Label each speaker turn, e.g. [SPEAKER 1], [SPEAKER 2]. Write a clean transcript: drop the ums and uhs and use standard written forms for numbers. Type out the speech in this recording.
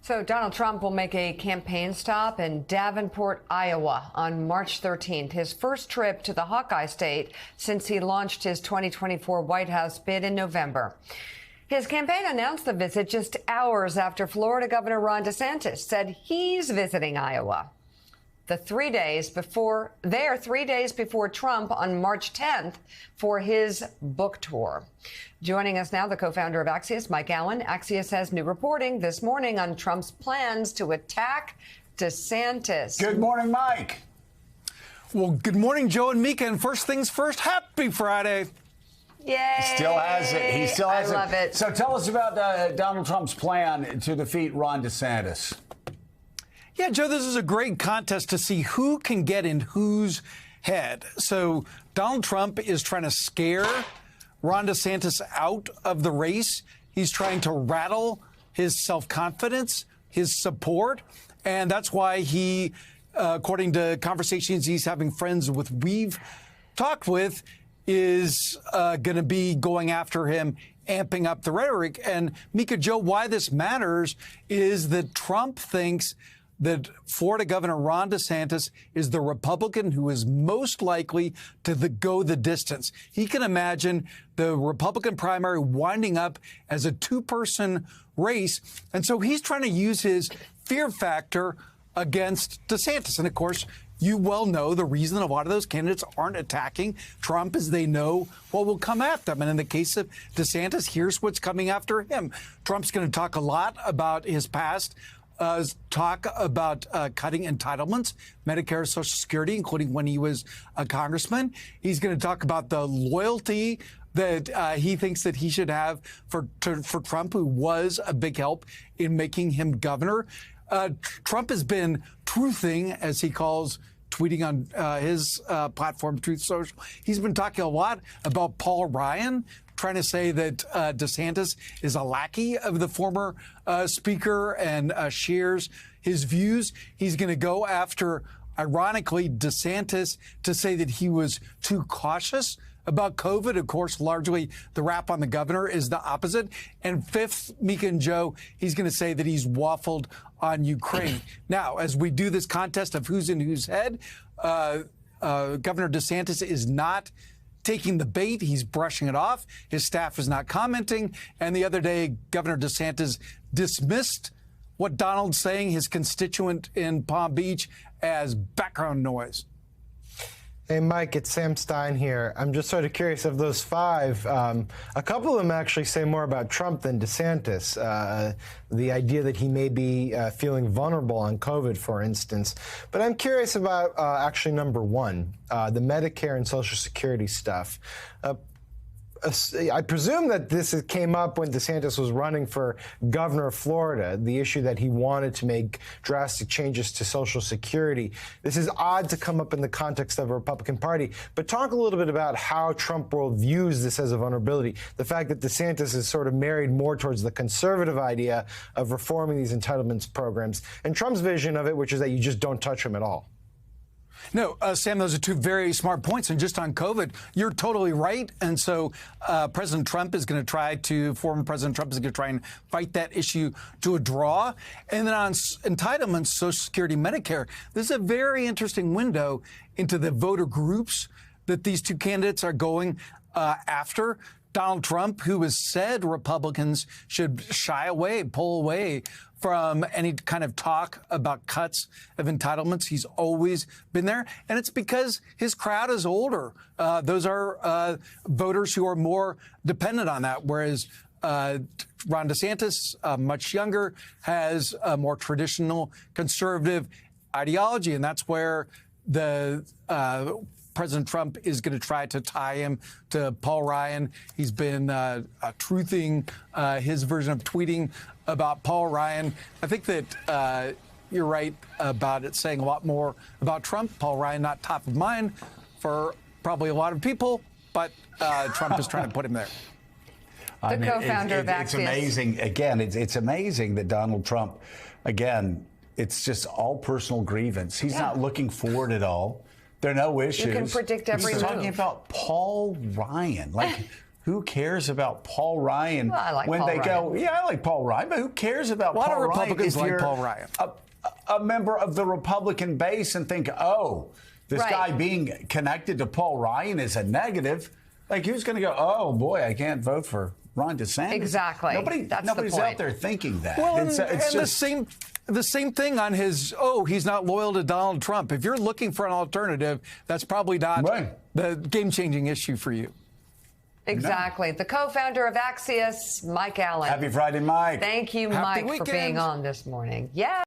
[SPEAKER 1] So Donald Trump will make a campaign stop in Davenport, Iowa on March 13th, his first trip to the Hawkeye state since he launched his 2024 White House bid in November. His campaign announced the visit just hours after Florida Governor Ron DeSantis said he's visiting Iowa. They are 3 days before Trump on March 10th for his book tour. Joining us now, the co-founder of Axios, Mike Allen. Axios has new reporting this morning on Trump's plans to attack DeSantis.
[SPEAKER 2] Good morning, Mike.
[SPEAKER 3] Well, good morning, Joe and Mika. And first things first, happy Friday.
[SPEAKER 1] Yay.
[SPEAKER 2] He still has it. He still has
[SPEAKER 1] I love it.
[SPEAKER 2] So tell us about Donald Trump's plan to defeat Ron DeSantis.
[SPEAKER 3] Yeah, Joe, this is a great contest to see who can get in whose head. So Donald Trump is trying to scare Ron DeSantis out of the race. He's trying to rattle his self-confidence, his support. And that's why he, according to conversations he's having friends with we've talked with, is going to be going after him, amping up the rhetoric. And Mika, Joe, why this matters is that Trump thinks that Florida Governor Ron DeSantis is the Republican who is most likely to go the distance. He can imagine the Republican primary winding up as a two-person race. And so he's trying to use his fear factor against DeSantis. And, of course, you well know the reason a lot of those candidates aren't attacking Trump is they know what will come at them. And in the case of DeSantis, here's what's coming after him. Trump's going to talk a lot about his past. Talk about cutting entitlements, Medicare, Social Security, including when he was a congressman. He's going to talk about the loyalty that he thinks that he should have for Trump, who was a big help in making him governor. Trump has been truthing, as he calls tweeting on his platform, Truth Social. He's been talking a lot about Paul Ryan, trying to say that DeSantis is a lackey of the former speaker and shares his views. He's going to go after, ironically, DeSantis to say that he was too cautious about COVID. Of course, largely the rap on the governor is the opposite. And fifth, Mika and Joe, he's going to say that he's waffled on Ukraine. Now, as we do this contest of who's in whose head, Governor DeSantis is not taking the bait. He's brushing it off. His staff is not commenting. And the other day, Governor DeSantis dismissed what Donald's saying, his constituent in Palm Beach, as background noise.
[SPEAKER 4] Hey, Mike, it's Sam Stein here. I'm just sort of curious of those five. A couple of them actually say more about Trump than DeSantis. The idea that he may be feeling vulnerable on COVID, for instance. But I'm curious about actually number one, the Medicare and Social Security stuff. I presume that this came up when DeSantis was running for governor of Florida, the issue that he wanted to make drastic changes to Social Security. This is odd to come up in the context of a Republican Party, but talk a little bit about how Trump world views this as a vulnerability. The fact that DeSantis is sort of married more towards the conservative idea of reforming these entitlements programs, and Trump's vision of it, which is that you just don't touch them at all.
[SPEAKER 3] No, Sam, those are two very smart points. And just on COVID, you're totally right. And so former President Trump is going to try and fight that issue to a draw. And then on entitlements, Social Security, Medicare, this is a very interesting window into the voter groups that these two candidates are going after. Donald Trump, who has said Republicans should pull away from any kind of talk about cuts of entitlements. He's always been there. And it's because his crowd is older. Those are voters who are more dependent on that, whereas Ron DeSantis, much younger, has a more traditional conservative ideology. And that's where the President Trump is going to try to tie him to Paul Ryan. He's been truthing his version of tweeting about Paul Ryan. I think that you're right about it saying a lot more about Trump. Paul Ryan, not top of mind for probably a lot of people, but Trump is trying to put him there.
[SPEAKER 1] The co-founder of Axios.
[SPEAKER 2] It's amazing. Again, it's amazing that Donald Trump, again, it's just all personal grievance. He's not looking forward at all. There are no issues.
[SPEAKER 1] You can predict every
[SPEAKER 2] He's
[SPEAKER 1] move.
[SPEAKER 2] talking about Paul Ryan. Like, who cares about Paul Ryan
[SPEAKER 1] Well, I like
[SPEAKER 2] when
[SPEAKER 1] Paul
[SPEAKER 2] they go,
[SPEAKER 1] Ryan.
[SPEAKER 2] yeah, I like Paul Ryan, but who cares about
[SPEAKER 3] A lot
[SPEAKER 2] Paul
[SPEAKER 3] of
[SPEAKER 2] Ryan
[SPEAKER 3] Republicans
[SPEAKER 2] if
[SPEAKER 3] like
[SPEAKER 2] you're
[SPEAKER 3] Paul Ryan.
[SPEAKER 2] a member of the Republican base and think, oh, this
[SPEAKER 1] Right.
[SPEAKER 2] guy being connected to Paul Ryan is a negative? Like, who's going to go, oh, boy, I can't vote for Ron DeSantis?
[SPEAKER 1] Exactly. That's the
[SPEAKER 2] Nobody's
[SPEAKER 1] point.
[SPEAKER 2] out there thinking that.
[SPEAKER 3] Well,
[SPEAKER 2] it's
[SPEAKER 3] and
[SPEAKER 2] just
[SPEAKER 3] the same thing on his, he's not loyal to Donald Trump. If you're looking for an alternative, that's probably not
[SPEAKER 2] Right.
[SPEAKER 3] the game-changing issue for you.
[SPEAKER 1] Exactly. The co-founder of Axios, Mike Allen.
[SPEAKER 2] Happy Friday, Mike.
[SPEAKER 1] Thank you,
[SPEAKER 3] Happy
[SPEAKER 1] Mike, for being
[SPEAKER 3] weekend.
[SPEAKER 1] on this morning. Yeah.